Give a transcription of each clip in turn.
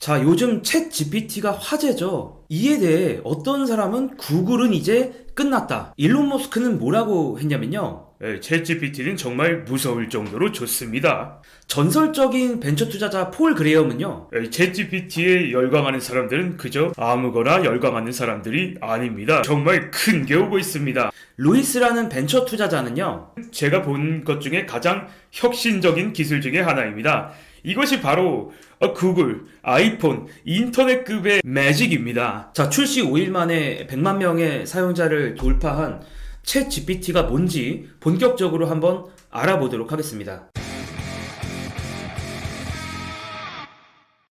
자, 요즘 챗 GPT가 화제죠. 이에 대해 어떤 사람은 구글은 이제 끝났다. 일론 머스크는 뭐라고 했냐면요. 챗 GPT는 정말 무서울 정도로 좋습니다. 전설적인 벤처 투자자 폴 그레엄은요. 챗 GPT에 열광하는 사람들은 그저 아무거나 열광하는 사람들이 아닙니다. 정말 큰 게 오고 있습니다. 루이스라는 벤처 투자자는요. 제가 본 것 중에 가장 혁신적인 기술 중에 하나입니다. 이것이 바로 구글, 아이폰, 인터넷급의 매직입니다. 자, 출시 5일 만에 100만 명의 사용자를 돌파한 챗 GPT가 뭔지 본격적으로 한번 알아보도록 하겠습니다.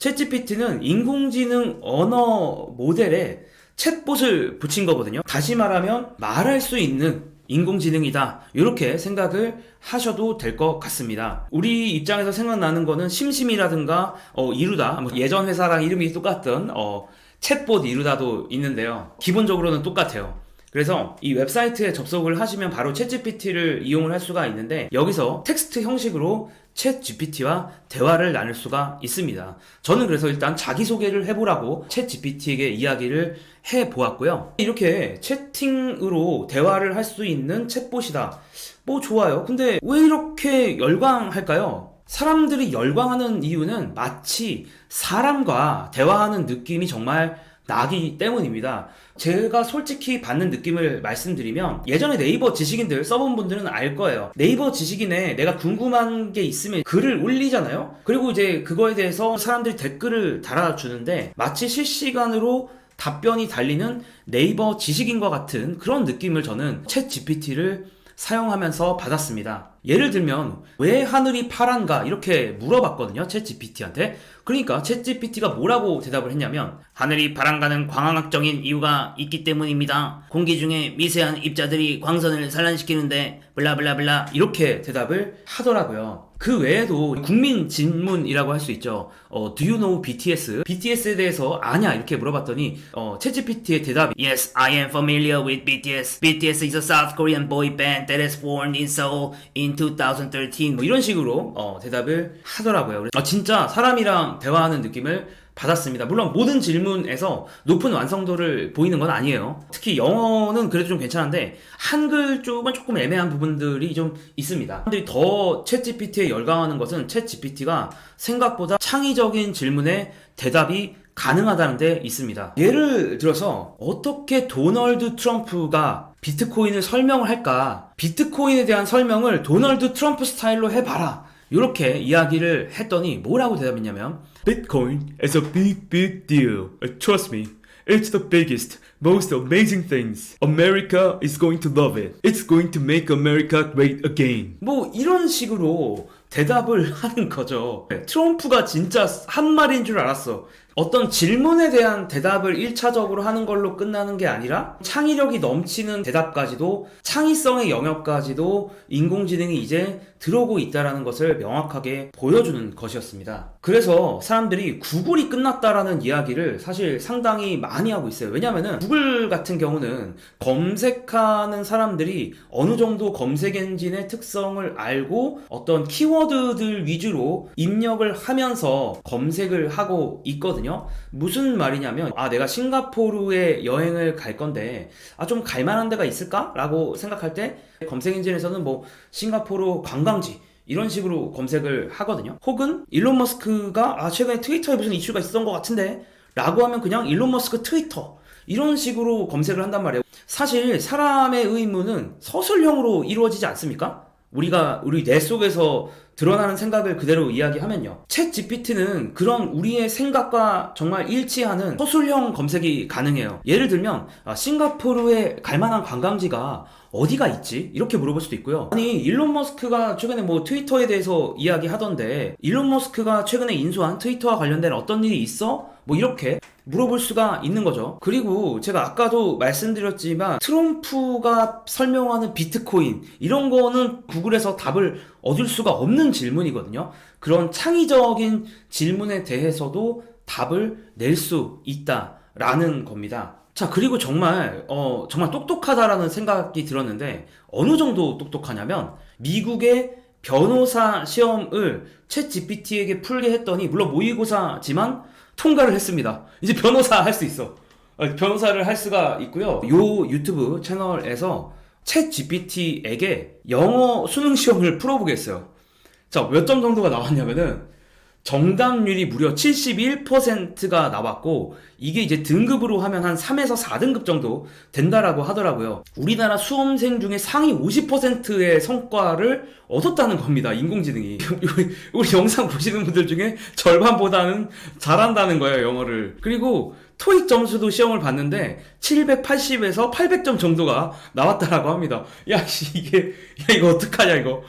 챗 GPT는 인공지능 언어 모델에 챗봇을 붙인 거거든요. 다시 말하면 말할 수 있는 인공지능이다. 이렇게 생각을 하셔도 될 것 같습니다. 우리 입장에서 생각나는 거는 심심이라든가 이루다, 뭐 예전 회사랑 이름이 똑같던 챗봇 이루다도 있는데요. 기본적으로는 똑같아요. 그래서 이 웹사이트에 접속을 하시면 바로 챗GPT를 이용을 할 수가 있는데, 여기서 텍스트 형식으로 챗GPT와 대화를 나눌 수가 있습니다. 저는 그래서 일단 자기소개를 해보라고 챗GPT에게 이야기를 해보았고요. 이렇게 채팅으로 대화를 할 수 있는 챗봇이다. 뭐 좋아요. 근데 왜 이렇게 열광할까요? 사람들이 열광하는 이유는 마치 사람과 대화하는 느낌이 정말 나기 때문입니다. 제가 솔직히 받는 느낌을 말씀드리면, 예전에 네이버 지식인들 써본 분들은 알 거예요. 네이버 지식인에 내가 궁금한 게 있으면 글을 올리잖아요. 그리고 이제 그거에 대해서 사람들이 댓글을 달아주는데 마치 실시간으로 답변이 달리는 네이버 지식인과 같은 그런 느낌을 저는 챗 GPT를 사용하면서 받았습니다. 예를 들면 왜 하늘이 파란가 이렇게 물어봤거든요, 챗 GPT한테. 그러니까 챗 GPT가 뭐라고 대답을 했냐면, 하늘이 파란가는 광학적인 이유가 있기 때문입니다. 공기 중에 미세한 입자들이 광선을 산란시키는데 블라블라블라, 이렇게 대답을 하더라고요. 그 외에도 국민 질문이라고 할 수 있죠. Do you know BTS? BTS에 대해서 아냐 이렇게 물어봤더니 챗GPT의 대답이 Yes, I am familiar with BTS. BTS is a South Korean boy band that was formed in Seoul in 2013. 뭐 이런 식으로 대답을 하더라고요. 진짜 사람이랑 대화하는 느낌을 받았습니다. 물론 모든 질문에서 높은 완성도를 보이는 건 아니에요. 특히 영어는 그래도 좀 괜찮은데 한글 쪽은 조금 애매한 부분들이 좀 있습니다. 사람들이 더 챗GPT에 열광하는 것은 챗GPT가 생각보다 창의적인 질문에 대답이 가능하다는 데 있습니다. 예를 들어서 어떻게 도널드 트럼프가 비트코인을 설명을 할까? 비트코인에 대한 설명을 도널드 트럼프 스타일로 해봐라. 이렇게 이야기를 했더니 뭐라고 대답했냐면, Bitcoin is a big deal. Trust me, it's the biggest, most amazing things. America is going to love it. It's going to make America great again. 뭐 이런 식으로 대답을 하는 거죠. 트럼프가 진짜 한 말인 줄 알았어. 어떤 질문에 대한 대답을 1차적으로 하는 걸로 끝나는 게 아니라 창의력이 넘치는 대답까지도, 창의성의 영역까지도 인공지능이 이제 들어오고 있다는 것을 명확하게 보여주는 것이었습니다. 그래서 사람들이 구글이 끝났다라는 이야기를 사실 상당히 많이 하고 있어요. 왜냐면은 구글 같은 경우는 검색하는 사람들이 어느 정도 검색 엔진의 특성을 알고 어떤 키워드들 위주로 입력을 하면서 검색을 하고 있거든요. 무슨 말이냐면, 내가 싱가포르에 여행을 갈 건데 좀 갈만한 데가 있을까? 라고 생각할 때 검색 엔진에서는 뭐 싱가포르 관광지 이런 식으로 검색을 하거든요. 혹은 일론 머스크가 최근에 트위터에 무슨 이슈가 있었던 것 같은데 라고 하면 그냥 일론 머스크 트위터 이런 식으로 검색을 한단 말이에요. 사실 사람의 의문은 서술형으로 이루어지지 않습니까? 우리 뇌 속에서 드러나는 생각을 그대로 이야기하면요. 챗 GPT는 그런 우리의 생각과 정말 일치하는 서술형 검색이 가능해요. 예를 들면 싱가포르에 갈만한 관광지가 어디가 있지? 이렇게 물어볼 수도 있고요. 아니, 일론 머스크가 최근에 뭐 트위터에 대해서 이야기하던데, 일론 머스크가 최근에 인수한 트위터와 관련된 어떤 일이 있어? 뭐 이렇게 물어볼 수가 있는 거죠. 그리고 제가 아까도 말씀드렸지만 트럼프가 설명하는 비트코인 이런 거는 구글에서 답을 얻을 수가 없는 질문이거든요. 그런 창의적인 질문에 대해서도 답을 낼 수 있다라는 겁니다. 자, 그리고 정말 똑똑하다라는 생각이 들었는데, 어느 정도 똑똑하냐면 미국의 변호사 시험을 챗 GPT에게 풀게 했더니, 물론 모의고사지만 통과를 했습니다. 이제 변호사 할 수 있어. 변호사를 할 수가 있고요. 요 유튜브 채널에서 챗 GPT에게 영어 수능 시험을 풀어보겠어요. 자, 몇 점 정도가 나왔냐면은 정답률이 무려 71%가 나왔고, 이게 이제 등급으로 하면 한 3에서 4등급 정도 된다라고 하더라고요. 우리나라 수험생 중에 상위 50%의 성과를 얻었다는 겁니다, 인공지능이. 우리 영상 보시는 분들 중에 절반보다는 잘한다는 거예요, 영어를. 그리고 토익 점수도 시험을 봤는데 780에서 800점 정도가 나왔다라고 합니다. 야, 이거 어떡하냐, 이거.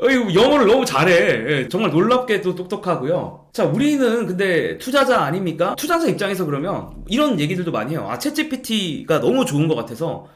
이거 영어를 너무 잘해. 예, 정말 놀랍게도 똑똑하고요. 자, 우리는 근데 투자자 아닙니까? 투자자 입장에서 그러면 이런 얘기들도 많이 해요. 챗GPT가 너무 좋은 것 같아서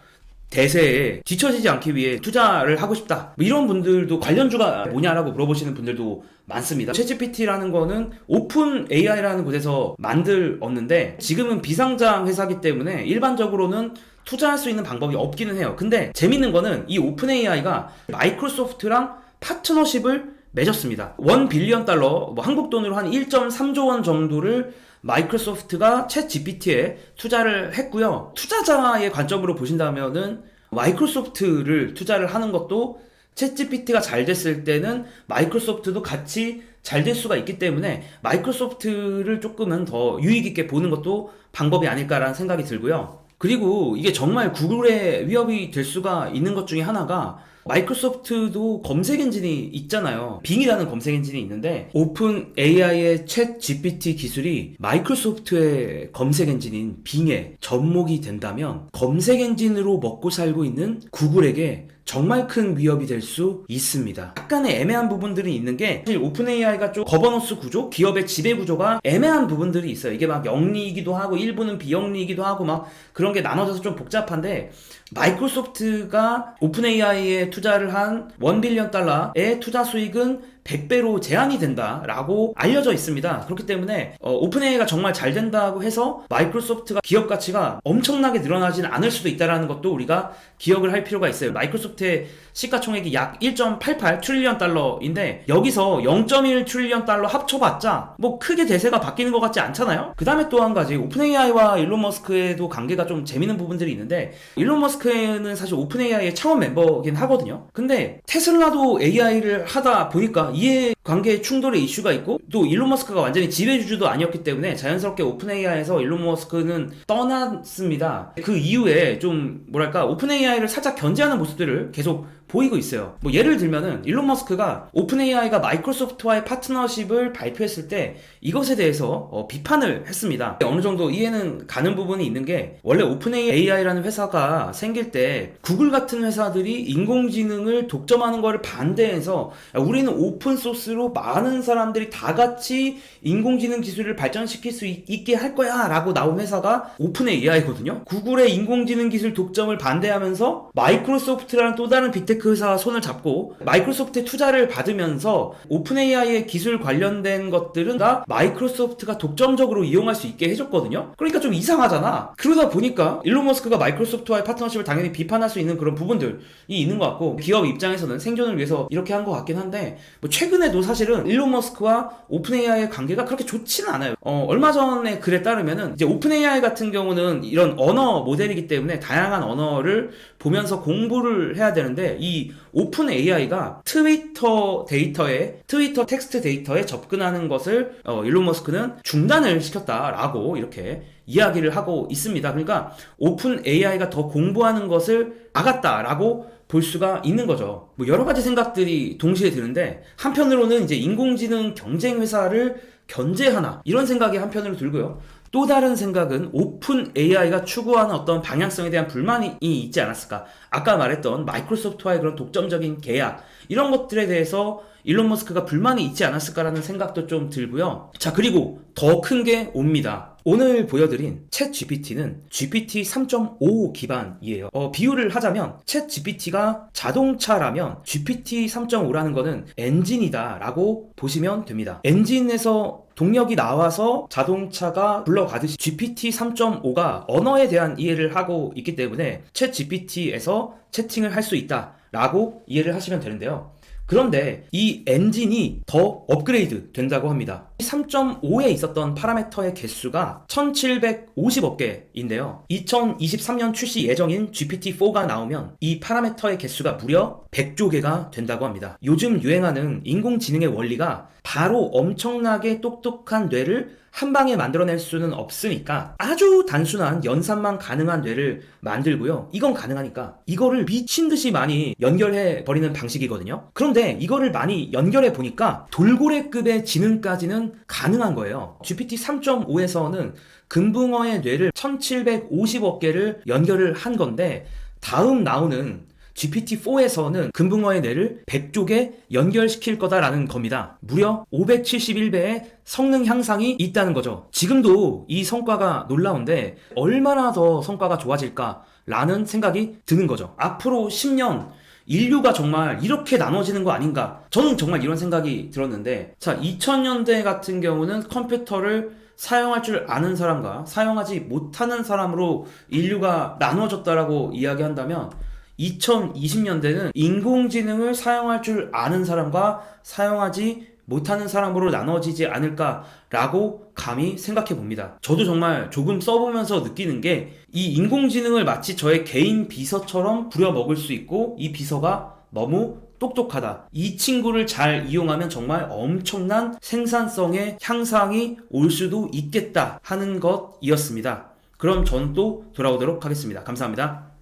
대세에 뒤처지지 않기 위해 투자를 하고 싶다. 뭐 이런 분들도 관련주가 뭐냐라고 물어보시는 분들도 많습니다. 챗GPT라는 거는 오픈 AI라는 곳에서 만들었는데 지금은 비상장 회사기 때문에 일반적으로는 투자할 수 있는 방법이 없기는 해요. 근데 재밌는 거는 이 오픈 AI가 마이크로소프트랑 파트너십을 맺었습니다. 1 빌리언 달러, 뭐 한국 돈으로 한 1.3조 원 정도를 마이크로소프트가 챗 GPT에 투자를 했고요. 투자자의 관점으로 보신다면은 마이크로소프트를 투자를 하는 것도 챗 GPT가 잘 됐을 때는 마이크로소프트도 같이 잘 될 수가 있기 때문에 마이크로소프트를 조금은 더 유익 있게 보는 것도 방법이 아닐까라는 생각이 들고요. 그리고 이게 정말 구글의 위협이 될 수가 있는 것 중에 하나가 마이크로소프트도 검색 엔진이 있잖아요. 빙이라는 검색 엔진이 있는데 오픈 AI의 챗 GPT 기술이 마이크로소프트의 검색 엔진인 빙의 접목이 된다면 검색 엔진으로 먹고 살고 있는 구글에게 정말 큰 위협이 될 수 있습니다. 약간의 애매한 부분들이 있는 게 사실 오픈 AI가 좀 거버넌스 구조, 기업의 지배 구조가 애매한 부분들이 있어요. 이게 막 영리이기도 하고 일부는 비영리이기도 하고 막 그런 게 나눠져서 좀 복잡한데 마이크로소프트가 오픈 AI에 투자를 한 1 빌리언 달러의 투자 수익은 100배로 제한이 된다라고 알려져 있습니다. 그렇기 때문에 오픈 AI가 정말 잘 된다고 해서 마이크로소프트가 기업 가치가 엄청나게 늘어나지는 않을 수도 있다는 것도 우리가 기억을 할 필요가 있어요. 마이크로소프트의 시가총액이 약 1.88 트릴리언 달러인데 여기서 0.1 트릴리언 달러 합쳐봤자 뭐 크게 대세가 바뀌는 것 같지 않잖아요. 그 다음에 또 한 가지 오픈 AI와 일론 머스크에도 관계가 좀 재밌는 부분들이 있는데 일론 머스크는 사실 오픈 AI의 창업 멤버긴 하거든요. 근데 테슬라도 AI를 하다 보니까 이해관계 충돌의 이슈가 있고 또 일론 머스크가 완전히 지배주주도 아니었기 때문에 자연스럽게 오픈 AI에서 일론 머스크는 떠났습니다. 그 이후에 좀 뭐랄까 오픈 AI를 살짝 견제하는 모습들을 계속 보이고 있어요. 뭐 예를 들면은 일론 머스크가 오픈 AI가 마이크로소프트와의 파트너십을 발표했을 때 이것에 대해서 비판을 했습니다. 어느 정도 이해는 가는 부분이 있는 게 원래 오픈 AI라는 회사가 생길 때 구글 같은 회사들이 인공지능을 독점하는 거를 반대해서 우리는 오픈 소스로 많은 사람들이 다 같이 인공지능 기술을 발전시킬 수 있게 할 거야 라고 나온 회사가 오픈 AI거든요. 구글의 인공지능 기술 독점을 반대하면서 마이크로소프트라는 또 다른 빅테크 회사와 손을 잡고 마이크로소프트의 투자를 받으면서 오픈 AI의 기술 관련된 것들은 다 마이크로소프트가 독점적으로 이용할 수 있게 해줬거든요. 그러니까 좀 이상하잖아. 그러다 보니까 일론 머스크가 마이크로소프트와의 파트너십을 당연히 비판할 수 있는 그런 부분들이 있는 것 같고 기업 입장에서는 생존을 위해서 이렇게 한 것 같긴 한데 뭐 최근에도 사실은 일론 머스크와 오픈 AI의 관계가 그렇게 좋지는 않아요. 얼마 전에 글에 따르면은 이제 오픈 AI 같은 경우는 이런 언어 모델이기 때문에 다양한 언어를 보면서 공부를 해야 되는데 이 오픈 AI가 트위터 텍스트 데이터에 접근하는 것을 일론 머스크는 중단을 시켰다라고 이렇게 이야기를 하고 있습니다. 그러니까 오픈 AI가 더 공부하는 것을 막았다라고 볼 수가 있는 거죠. 뭐 여러 가지 생각들이 동시에 드는데 한편으로는 이제 인공지능 경쟁 회사를 견제하나 이런 생각이 한편으로 들고요. 또 다른 생각은 오픈 AI가 추구하는 어떤 방향성에 대한 불만이 있지 않았을까. 아까 말했던 마이크로소프트와의 그런 독점적인 계약 이런 것들에 대해서 일론 머스크가 불만이 있지 않았을까라는 생각도 좀 들고요. 자, 그리고 더 큰 게 옵니다. 오늘 보여드린 챗 GPT는 GPT 3.5 기반이에요. 비유를 하자면 챗 GPT가 자동차라면 GPT 3.5라는 거는 엔진이다 라고 보시면 됩니다. 엔진에서 동력이 나와서 자동차가 굴러가듯이 GPT 3.5가 언어에 대한 이해를 하고 있기 때문에 챗 GPT에서 채팅을 할 수 있다 라고 이해를 하시면 되는데요. 그런데 이 엔진이 더 업그레이드 된다고 합니다. 3.5에 있었던 파라미터의 개수가 1750억 개인데요. 2023년 출시 예정인 GPT-4가 나오면 이 파라미터의 개수가 무려 100조 개가 된다고 합니다. 요즘 유행하는 인공지능의 원리가 바로 엄청나게 똑똑한 뇌를 한 방에 만들어낼 수는 없으니까 아주 단순한 연산만 가능한 뇌를 만들고요. 이건 가능하니까 이거를 미친 듯이 많이 연결해 버리는 방식이거든요. 그런데 이거를 많이 연결해 보니까 돌고래급의 지능까지는 가능한 거예요. GPT 3.5에서는 금붕어의 뇌를 1750억 개를 연결을 한 건데 다음 나오는 GPT-4에서는 금붕어의 뇌를 100조 개 연결시킬 거다라는 겁니다. 무려 571배의 성능 향상이 있다는 거죠. 지금도 이 성과가 놀라운데 얼마나 더 성과가 좋아질까라는 생각이 드는 거죠. 앞으로 10년 인류가 정말 이렇게 나눠지는 거 아닌가? 저는 정말 이런 생각이 들었는데, 자, 2000년대 같은 경우는 컴퓨터를 사용할 줄 아는 사람과 사용하지 못하는 사람으로 인류가 나눠졌다라고 이야기한다면 2020년대는 인공지능을 사용할 줄 아는 사람과 사용하지 못하는 사람으로 나눠지지 않을까라고 감히 생각해 봅니다. 저도 정말 조금 써보면서 느끼는 게 이 인공지능을 마치 저의 개인 비서처럼 부려먹을 수 있고 이 비서가 너무 똑똑하다. 이 친구를 잘 이용하면 정말 엄청난 생산성의 향상이 올 수도 있겠다 하는 것이었습니다. 그럼 전 또 돌아오도록 하겠습니다. 감사합니다.